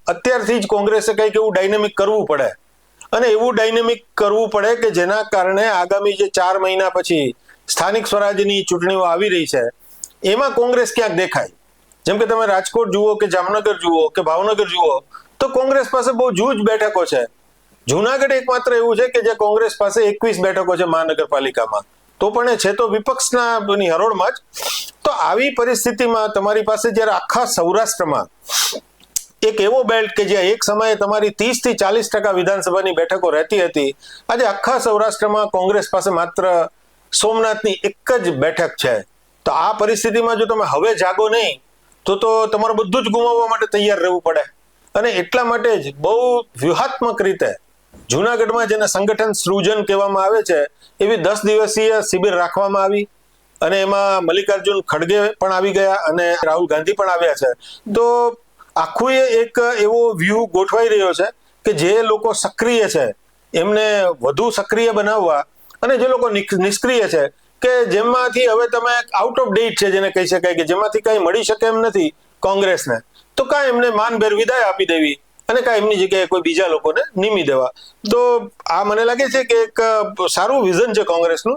અત્યારથી જ કોંગ્રેસે કંઈક એવું ડાયનેમિક કરવું પડે, અને એવું ડાયનેમિક કરવું પડે કે જેના કારણે આગામી જે 4 મહિના પછી સ્થાનિક સ્વરાજ્યની ચૂંટણીઓ આવી રહી છે એમાં કોંગ્રેસ ક્યાંક દેખાય. જેમ કે તમે રાજકોટ જુઓ કે જામનગર જુઓ કે ભાવનગર જુઓ તો કોંગ્રેસ પાસે બહુ જૂજ બેઠકો છે. જુનાગઢ એકમાત્ર એવું છે કે જે કોંગ્રેસ પાસે 21 બેઠકો છે મહાનગરપાલિકામાં, તો પણ એ છે તો વિપક્ષના હરોળમાં જ. તો આવી પરિસ્થિતિમાં તમારી પાસે જ્યારે આખા સૌરાષ્ટ્રમાં એક એવો બેલ્ટ કે જ્યાં એક સમયે તમારી 30 થી 40% વિધાનસભાની બેઠકો રહેતી હતી, આજે આખા સૌરાષ્ટ્રમાં કોંગ્રેસ પાસે માત્ર સોમનાથની એક જ બેઠક છે. તો આ પરિસ્થિતિમાં જો તમે હવે જાગો નહીં તો તમારું બધું જ ગુમાવવા માટે તૈયાર રહેવું પડે. અને એટલા માટે જ બહુ વ્યૂહાત્મક રીતે જુનાગઢમાં જેને સંગઠન સૃજન કહેવામાં આવે છે એવી 10 દિવસીય શિબિર રાખવામાં આવી, અને એમાં મલ્લિકાર્જુન ખડગે પણ આવી ગયા અને રાહુલ ગાંધી પણ આવ્યા છે. તો આખું એક એવો વ્યૂહ ગોઠવાઈ રહ્યો છે કે જે લોકો સક્રિય છે એમને વધુ સક્રિય બનાવવા, અને જે લોકો નિષ્ક્રિય છે કે જેમાંથી હવે તમે આઉટ ઓફ ડેટ છે જેને કહી શકાય, કે જેમાંથી કઈ મળી શકે એમ નથી કોંગ્રેસને, તો કાંઈ એમને માનભેર વિદાય આપી દેવી અને કાંઈ એમની જગ્યાએ કોઈ બીજા લોકોને નિમી દેવા. તો આ મને લાગે છે કે એક સારું વિઝન છે કોંગ્રેસનું,